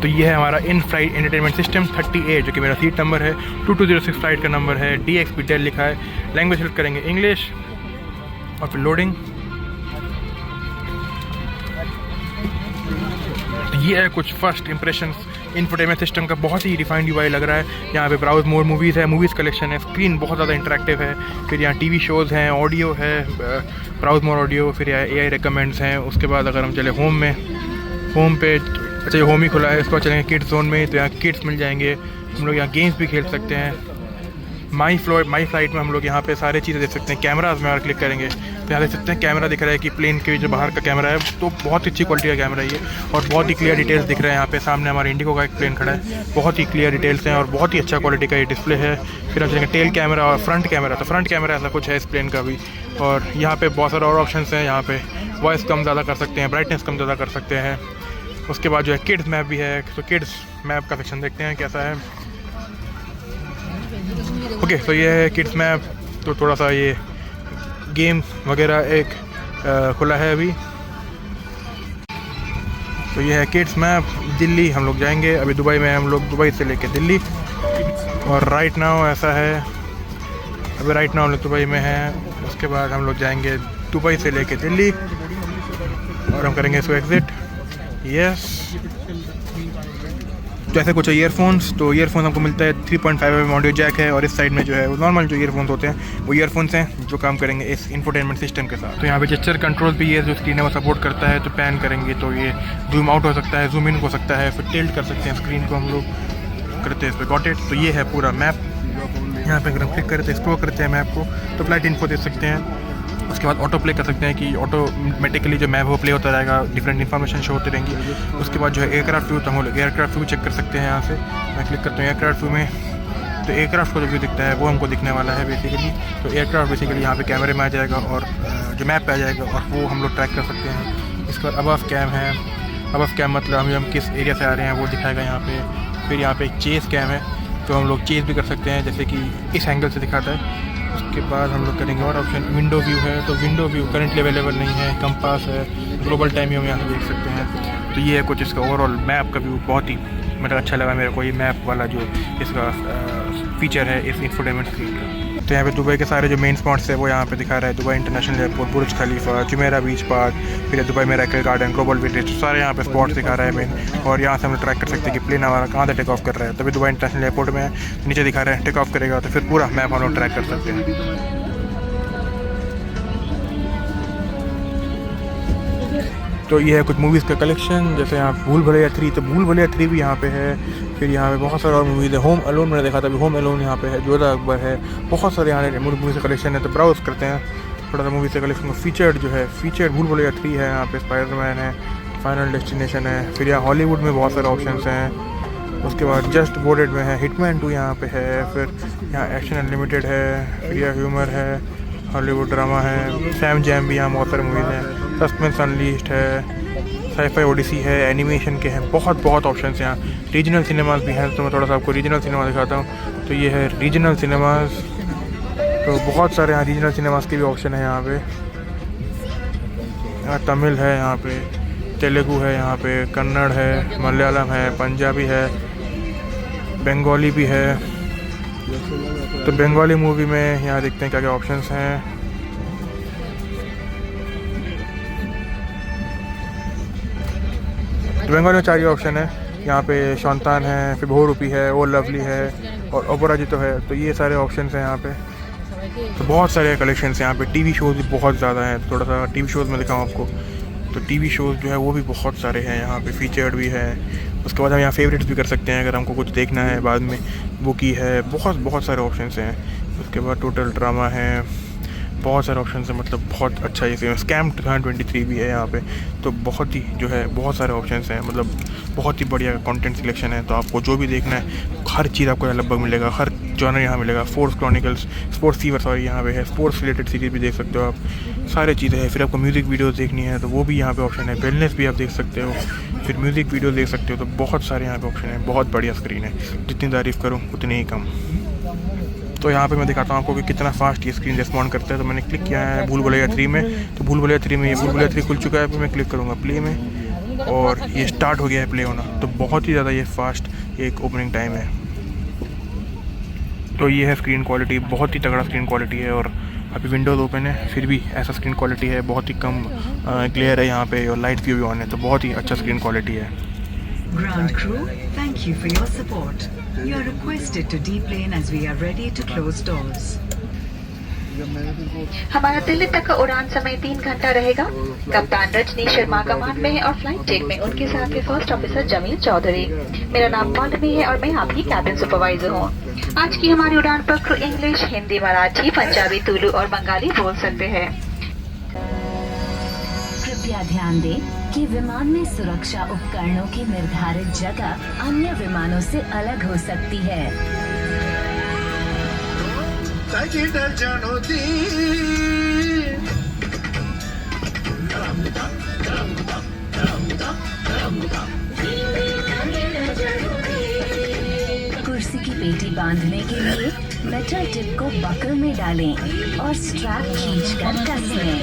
तो ये है हमारा इन फ्लाइट एंटरटेनमेंट सिस्टम 38 जो कि मेरा सीट नंबर है। 2206 फ्लाइट का नंबर है। DXB डेल लिखा है। लैंग्वेज सेलेक्ट करेंगे इंग्लिश और फिर लोडिंग। तो ये है कुछ फर्स्ट इंप्रेशंस इंफोटेनमेंट सिस्टम का। बहुत ही रिफाइंड UI लग रहा है। यहाँ पे ब्राउज मोर मूवीज़ है, मूवीज़ कलेक्शन है, स्क्रीन बहुत ज़्यादा इंटरेक्टिव है। फिर यहाँ TV शोज़ हैं, ऑडियो है, ब्राउज मोर ऑडियो, फिर यहाँ AI रिकमेंड्स हैं। उसके बाद अगर हम चले होम में, होम पे अच्छा ये होम ही खुला है। इसके बाद चलेंगे किड्स जोन में, तो यहाँ किड्स मिल जाएंगे। हम लोग यहाँ गेम्स भी खेल सकते हैं। माई फ्लाइट में हम लोग यहाँ पे सारी चीज़ें देख सकते हैं। कैमराज में अगर क्लिक करेंगे तो यहाँ देख सकते हैं कैमरा दिख रहा है कि प्लेन के जो बाहर का कैमरा है, तो बहुत अच्छी क्वालिटी का कैमरा है ये, और बहुत ही क्लियर डिटेल्स दिख रहे हैं। यहाँ पे सामने हमारे इंडिगो का एक प्लेन खड़ा है, बहुत ही क्लियर डिटेल्स हैं और बहुत ही अच्छा क्वालिटी का ये डिस्प्ले है। फिर हम चलेंगे टेल कैमरा और फ्रंट कैमरा। तो फ्रंट कैमरा ऐसा कुछ है इस प्लेन का भी, और यहाँ पे बहुत सारे और ऑप्शन हैं। यहाँ पे वॉइस कम ज़्यादा कर सकते हैं, ब्राइटनेस कम ज़्यादा कर सकते हैं। उसके बाद जो है किड्स मैप भी है, तो किड्स मैप का सेक्शन देखते हैं कैसा है। ओके, तो ये है किड्स मैप। तो थोड़ा सा ये गेम वगैरह एक खुला है अभी। तो ये है किड्स मैप। दिल्ली हम लोग जाएंगे अभी, दुबई में हम लोग, दुबई से लेके दिल्ली। और राइट नाउ ऐसा है, अभी राइट नाउ हम लोग दुबई में हैं। उसके बाद हम लोग जाएंगे दुबई से लेके दिल्ली और हम करेंगे इसको एग्ज़िट। यस, जैसे कुछ ईयरफोन्स, तो ईयरफोन हमको मिलता है 3.5mm ऑडियो जैक है, और इस साइड में जो है वो नॉर्मल जो ईयरफोन्स होते हैं वो ईयरफोन्स हैं जो काम करेंगे इस इंफोटेनमेंट सिस्टम के साथ। तो यहाँ पे जेस्चर कंट्रोल भी ये जो स्क्रीन है वो सपोर्ट करता है। तो पैन करेंगे तो ये जूम आउट हो सकता है, जूम इन हो सकता है, फिर टिल्ट कर सकते हैं स्क्रीन को हम लोग करते हैं इस पर। Got it. तो ये है पूरा मैप। यहाँ पे अगर हम क्लिक करते हैं, एक्सप्लोर करते हैं मैप को, तो फ्लाइट इन्फो दे सकते हैं। उसके बाद ऑटो प्ले कर सकते हैं कि ऑटोमेटिकली जो मैप वो प्ले होता रहेगा, डिफरेंट इन्फॉर्मेशन शो होती रहेंगी। उसके बाद जो है एयरक्राफ्ट व्यू, तो हम लोग एयरक्राफ्ट व्यू चेक कर सकते हैं। यहाँ से मैं क्लिक करता हूँ एयरक्राफ्ट व्यू में, तो एयरक्राफ्ट को जो व्यू दिखता है वो हमको दिखने वाला है बेसिकली। तो एयरक्राफ्ट बेसिकली यहाँ पे कैमरे में आ जाएगा और जो मैप पे आ जाएगा, और वो हम लोग ट्रैक कर सकते हैं। इसके बाद अबव कैम है। अबव कैम मतलब हम किस एरिया से आ रहे हैं वो दिखाएगा यहाँ पे। फिर यहाँ पे एक चेस कैम है, तो हम लोग चेस भी कर सकते हैं जैसे कि इस एंगल से दिखाता है। उसके बाद हम लोग करेंगे और ऑप्शन विंडो व्यू है, तो विंडो व्यू करंटली अवेलेबल नहीं है। कंपास है, ग्लोबल टाइम हम यहाँ से देख सकते हैं। तो ये है कुछ इसका ओवरऑल मैप का व्यू। बहुत ही मतलब अच्छा लगा मेरे को ये मैप वाला जो इसका फीचर है इस इंफोटेनमेंट स्क्रीन का। तो यहाँ पे दुबई के सारे जो मेन स्पॉट्स है वो यहाँ पे दिखा रहा है। दुबई इंटरनेशनल एयरपोर्ट, बुर्ज खलीफा, जुमेरा बीच पार्क, फिर दुबई में रैकल गार्डन, ग्लोबल विलेज, सारे यहाँ पे स्पॉट्स दिखा रहा है मेन। और यहाँ से हम लोग ट्रैक कर सकते हैं कि प्लेन हमारा कहाँ से टेक ऑफ कर रहा है। तभी दुबई इंटरनेशनल एयरपोर्ट में नीचे दिखा रहा है टेक ऑफ करेगा, तो फिर पूरा मैप हम लोग ट्रैक कर सकते हैं। तो ये है कुछ मूवीज़ का कलेक्शन, जैसे यहाँ भूल भुलैया 3, तो भूल भुलैया 3 भी यहाँ पे है। फिर यहाँ पे बहुत सारे और मूवीज़ है। होम अलोन मैंने देखा था, अभी होम अलोन यहाँ पे है। जोधा अकबर है, बहुत सारे यहाँ मूवीज़ का कलेक्शन है। तो ब्राउज करते हैं थोड़ा सा मूवीज़ का कलेक्शन। फीचर्ड जो है, फीचर्ड भूल भुलैया 3 है, यहाँ पे स्पाइडरमैन है, फाइनल डेस्टिनेशन है। फिर यहाँ हॉलीवुड में बहुत सारे ऑप्शन हैं। उसके बाद जस्ट बोर्डेड में है, हिटमैन 2 यहाँ पे है। फिर यहाँ एक्शन अनलिमिटेड है, फिर यहाँ ह्यूमर है, हॉलीवुड ड्रामा है, सैम जैम भी, यहाँ बहुत सारे मूवीज़ हैं। सस्पेंस अनलीस्ड है, साईफाई ओडिसी है, एनिमेशन के हैं, बहुत ऑप्शंस हैं यहाँ। रीजनल सिनेमाज भी हैं, तो मैं थोड़ा सा आपको रीजनल सिनेमा दिखाता हूँ। तो ये है रीजनल सिनेमाज, तो बहुत सारे यहाँ रीजनल सिनेमाज के भी ऑप्शन है यहाँ पे। यहाँ तमिल है, यहाँ पे तेलुगु है, यहाँ पे कन्नड़ है, मलयालम है, पंजाबी है, बंगाली भी है। तो बंगाली मूवी में यहाँ देखते हैं क्या क्या ऑप्शंस हैं। बंगाली में 4 ही ऑप्शन है। यहाँ पे शौंतान है, फिर बहुरूपी है, ओ लवली है और अपराजितो है। तो ये सारे ऑप्शंस हैं यहाँ पे। तो बहुत सारे कलेक्शंस हैं यहाँ पे। टीवी शोज़ भी बहुत ज़्यादा हैं, तो थोड़ा सा टीवी शोज़ में दिखाऊँ आपको। तो टीवी शोज़ जो है वो भी बहुत सारे हैं यहाँ पे, फीचर्ड भी है। उसके बाद हम यहाँ फेवरेट्स भी कर सकते हैं अगर हमको कुछ देखना है बाद में, वो की है। बहुत सारे ऑप्शंस हैं। उसके बाद टोटल ड्रामा है, बहुत सारे ऑप्शन हैं, मतलब बहुत अच्छा ये स्कैम 23 भी है यहाँ पे। तो बहुत ही जो है बहुत सारे ऑप्शन हैं, मतलब बहुत ही बढ़िया कंटेंट सिलेक्शन है। तो आपको जो भी देखना है हर चीज़ आपको लगभग मिलेगा, हर जॉनर यहाँ मिलेगा। Force chronicles, sports fever sorry यहाँ पे है, स्पोर्ट्स रिलेटेड सीरीज़ भी देख सकते हो आप, सारे चीज़ें हैं। फिर आपको म्यूज़िक वीडियोज़ देखनी है तो वो भी यहाँ पे ऑप्शन है। वेलनेस भी आप देख सकते हो, फिर म्यूज़िक वीडियो देख सकते हो। तो बहुत सारे यहाँ पे ऑप्शन है, बहुत बढ़िया स्क्रीन है, जितनी तारीफ़ करूँ उतनी ही कम। तो यहाँ पे मैं दिखाता हूँ आपको कि कितना फास्ट ये स्क्रीन रिस्पॉन्ड करता है। तो मैंने क्लिक किया है भूल भुलैया 3 में, तो भूल भुलैया 3 में ये भूल भुलैया 3 खुल चुका है। फिर मैं क्लिक करूँगा प्ले में, और ये स्टार्ट हो गया है प्ले होना। तो बहुत ही ज़्यादा ये फास्ट एक ओपनिंग टाइम है। तो ये है स्क्रीन क्वालिटी, बहुत ही तगड़ा स्क्रीन क्वालिटी है। और अभी विंडोज़ ओपन है फिर भी ऐसा स्क्रीन क्वालिटी है, बहुत ही कम क्लियर है यहाँ पे, और लाइट व्यू भी ऑन है, तो बहुत ही अच्छा स्क्रीन क्वालिटी है। Ground crew, thank you for your support. You are requested to deplane as we are ready to close doors. हमारा दिल्ली तक का उड़ान समय 3 घंटा रहेगा। कप्तान रजनी शर्मा कमान में है और फ्लाइट डेक में उनके साथ है फर्स्ट ऑफिसर जमील चौधरी। मेरा नाम पौलमी है और मैं आपकी कैबिन सुपरवाइजर हूँ। आज की हमारी उड़ान पर क्रू इंग्लिश, हिंदी, मराठी, पंजाबी, तुलु और बंगाली बोल सकते हैं। कृपया ध्यान दें कि विमान में सुरक्षा उपकरणों की निर्धारित जगह अन्य विमानों से अलग हो सकती है। कुर्सी की पेटी बांधने के लिए मेटल टिप को बकल में डालें और स्ट्रैप खींचकर कस लें।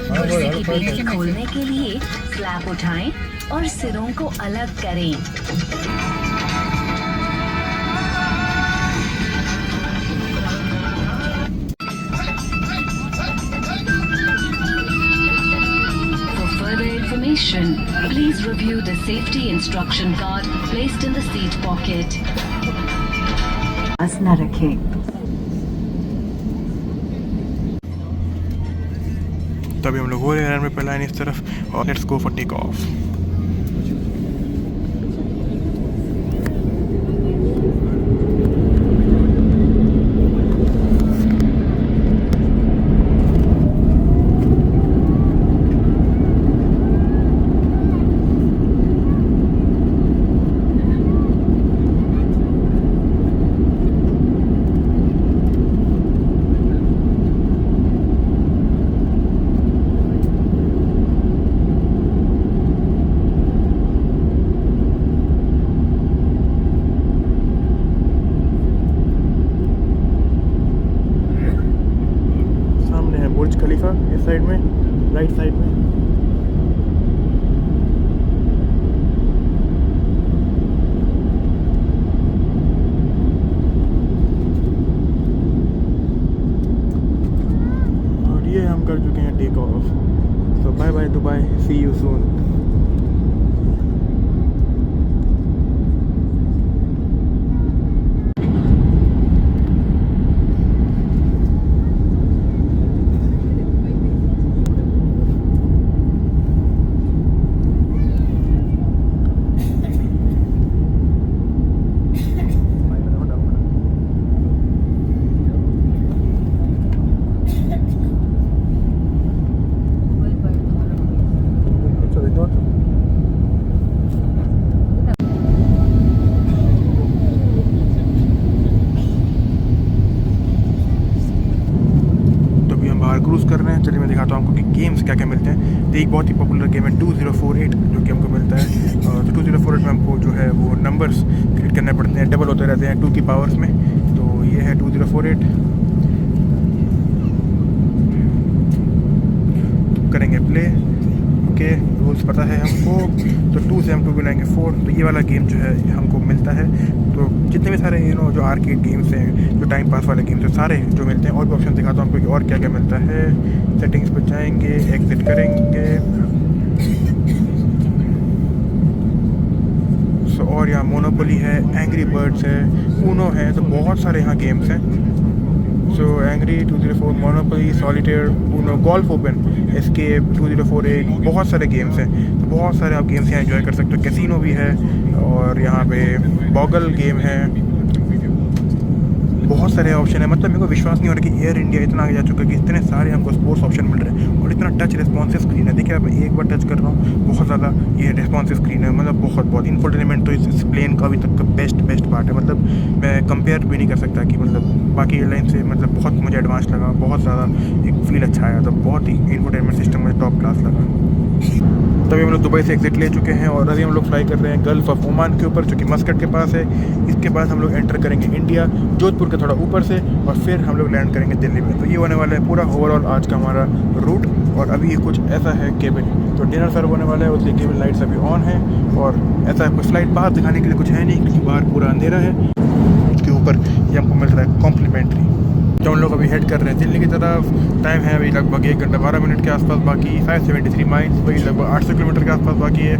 कुर्सी की पेटी खोलने के लिए फ्लैप उठाएं और सिरों को अलग करें। Please review the safety instruction card placed in the seat pocket. न रखें। तभी हम लोग हो रहे हैं रनवे पे लाइन इस तरफ, और let's go for take off. Burj Khalifa इस साइड में, राइट साइड में। और ये हम कर चुके हैं take off. So bye bye Dubai, see you soon. Cruise कर रहे हैं। चलिए मैं दिखाता हूँ आपको कि गेम्स क्या क्या मिलते हैं। तो एक बहुत ही पॉपुलर गेम है 2048 जो कि हमको मिलता है। तो 2048 में हमको जो है वो नंबर्स क्रिएट करने पड़ते हैं, डबल होते रहते हैं 2 की पावर्स में। तो ये है 2048, करेंगे प्ले। ओके, रूल्स पता है हमको। तो 2 से हम 2 मिलाएंगे 4। तो ये वाला गेम जो है हमको मिलता है। तो जितने भी सारे जो आर्केड गेम्स हैं, जो टाइम पास वाले गेम्स हैं, सारे जो मिलते हैं। और भी ऑप्शन दिखाता हूँ आपको और क्या क्या मिलता है। सेटिंग्स पर जाएंगे, एग्जिट करेंगे। और यहाँ मोनोपोली है, एंग्री बर्ड्स है, ऊनो है। तो बहुत सारे यहाँ गेम्स हैं। So angry 204, monopoly, solitaire, Uno, golf open, escape, 2048, बहुत सारे गेम्स हैं। तो बहुत सारे आप गेम्स यहाँ एंजॉय कर सकते हो। कैसीनो भी है, और यहाँ पे बॉगल गेम है। बहुत सारे ऑप्शन है। मतलब मेरे को विश्वास नहीं हो रहा कि एयर इंडिया इतना आगे जा चुका है कि इतने सारे हमको स्पोर्ट्स ऑप्शन मिल रहे हैं, और इतना टच रिस्पॉन्सिव स्क्रीन है। देखिए आप, एक बार टच कर रहा हूँ, बहुत ज़्यादा ये रिस्पॉन्सिव स्क्रीन है। मतलब बहुत इंफोटेनमेंट तो इस प्लेन का अभी तक का बेस्ट पार्ट है। मतलब मैं कंपेयर भी नहीं कर सकता कि मतलब बाकी एयरलाइन से मतलब बहुत मुझे एडवांस लगा, बहुत ज़्यादा एक फील अच्छा आया। तो बहुत ही इंफोटेनमेंट सिस्टम मुझे टॉप क्लास लगा। तभी हम लोग दुबई से एग्जिट ले चुके हैं, और अभी हम लोग फ्लाई कर रहे हैं गल्फ ऑफ ओमान के ऊपर, जो कि मस्कट के पास है। इसके बाद हम लोग एंटर करेंगे इंडिया, जोधपुर के थोड़ा ऊपर से, और फिर हम लोग लैंड करेंगे दिल्ली में। तो ये होने वाला है पूरा ओवरऑल आज का हमारा रूट। और अभी कुछ ऐसा है केबिन। तो डिनर सर्व होने वाला है, उसकी केबल लाइट्स अभी ऑन है। और ऐसा कुछ फ्लाइट बाहर दिखाने के लिए कुछ है नहीं, क्योंकि बाहर पूरा अंधेरा है। उसके ऊपर ये हमको मिल रहा है कॉम्प्लीमेंट्री। तो हम लोग अभी हेड कर रहे हैं दिल्ली की तरफ। टाइम है अभी लगभग 1 घंटा 12 मिनट के आसपास बाकी, 573 माइल्स, वही लगभग 800 किलोमीटर के आसपास बाकी है।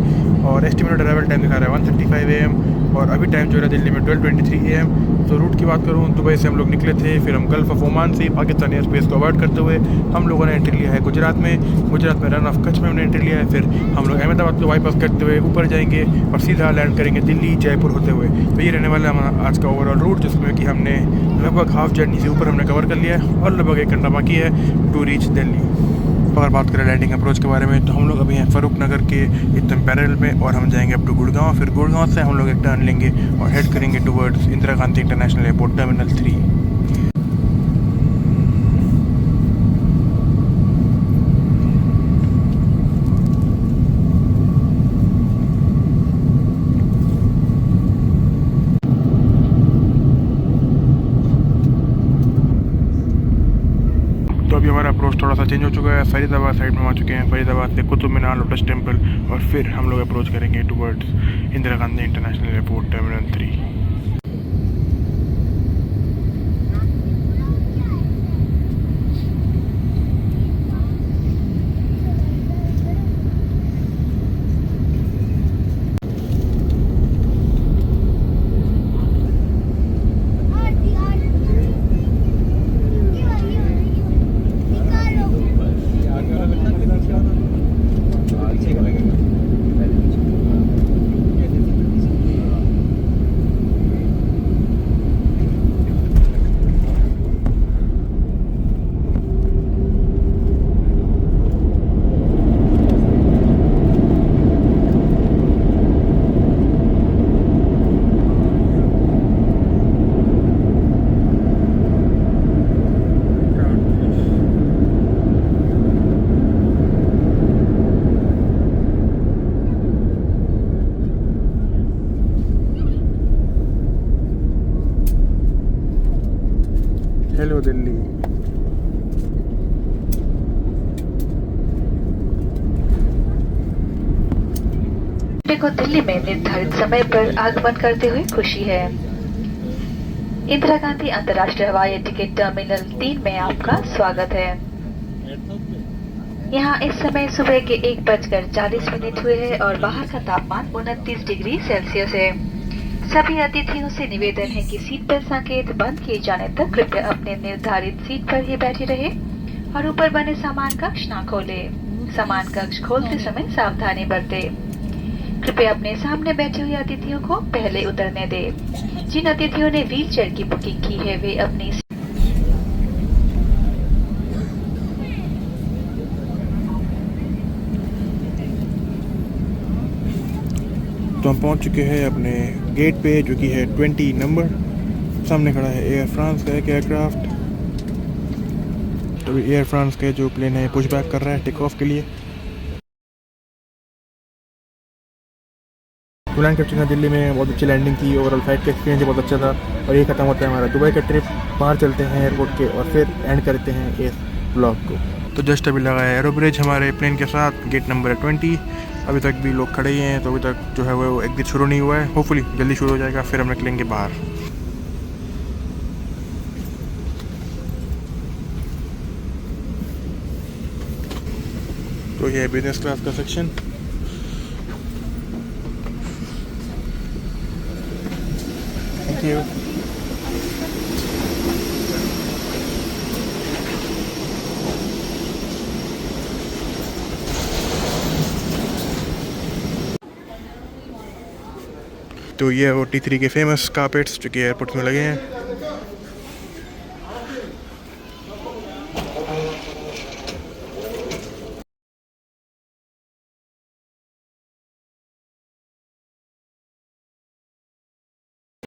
और एस्टिमेटेड अराइवल टाइम दिखा रहा है 1:35 AM। और अभी टाइम जो है दिल्ली में 12:23 AM। तो रूट की बात करूँ, दुबई से हम लोग निकले थे, फिर हम गल्फ ऑफ ओमान से पाकिस्तान एयर स्पेस को अवॉइड करते हुए हम लोगों ने एंट्री लिया है गुजरात में। गुजरात में रन ऑफ कच्छ में हमने एंट्री लिया है। फिर हम लोग अहमदाबाद को बाईपास करते हुए ऊपर जाएंगे और सीधा लैंड करेंगे दिल्ली जयपुर होते हुए। तो ये रहने वाला है हमारा आज का ओवरऑल रूट, जिसमें कि हमने लगभग हाफ जर्नी से ऊपर हमने कवर कर लिया है और लगभग 1 घंटा बाकी है टू रीच दिल्ली। अगर बात करें लैंडिंग अप्रोच के बारे में, तो हम लोग अभी हैं फरूख नगर के एकदम पैरेलल में, और हम जाएंगे अप टू गुड़गांव। फिर गुड़गांव से हम लोग एक टर्न लेंगे और हेड करेंगे towards Indira Gandhi international airport terminal 3। तो अभी हमारा अप्रोच थोड़ा सा चेंज हो चुका है, फरीदाबाद साइड में आ चुके हैं। फरीदाबाद से कुतुब मीनार, लोटस टेम्पल, और फिर हम लोग अप्रोच करेंगे towards Indira Gandhi international airport terminal 3। Hello Delhi. को दिल्ली में निर्धारित समय पर आगमन करते हुए खुशी है। इंदिरा गांधी अंतर्राष्ट्रीय हवाई अड्डे के टर्मिनल 3 में आपका स्वागत है। यहाँ इस समय सुबह के 1:40 हुए हैं और बाहर का तापमान 29 डिग्री सेल्सियस है। सभी अतिथियों से निवेदन है कि सीट बेल्ट संकेत बंद किए जाने तक कृपया अपने निर्धारित सीट पर ही बैठे रहे और ऊपर बने सामान कक्ष न खोले। सामान कक्ष खोलते समय सावधानी बरते। कृपया अपने सामने बैठे हुए अतिथियों को पहले उतरने दें। जिन अतिथियों ने व्हीलचेयर की बुकिंग की है वे अपनी तो हम पहुंच चुके हैं अपने गेट पे, जो कि है 20 नंबर। सामने खड़ा है एयर फ्रांस का एक एयरक्राफ्ट। तो एयर फ्रांस का जो प्लेन है पुश बैक कर रहा है टेक ऑफ के लिए। लैंड कर चुके हैं दिल्ली में, बहुत अच्छी लैंडिंग थी। ओवरऑल फ्लाइट का एक्सपीरियंस बहुत अच्छा था। और ये खत्म होता है हमारा दुबई का ट्रिप। बाहर चलते हैं एयरपोर्ट के और फिर एंड करते हैं इस ब्लॉग को। तो जस्ट अभी लगा है एरो ब्रिज हमारे प्लेन के साथ। गेट नंबर है 20। अभी तक भी लोग खड़े ही हैं, तो अभी तक जो है वो एग्जिट शुरू नहीं हुआ है। होपफुली जल्दी शुरू हो जाएगा, फिर हम निकलेंगे बाहर। तो ये है बिजनेस क्लास का सेक्शन। Thank you. तो ये वो T3 के फेमस कारपेट्स जो कि एयरपोर्ट में लगे हैं।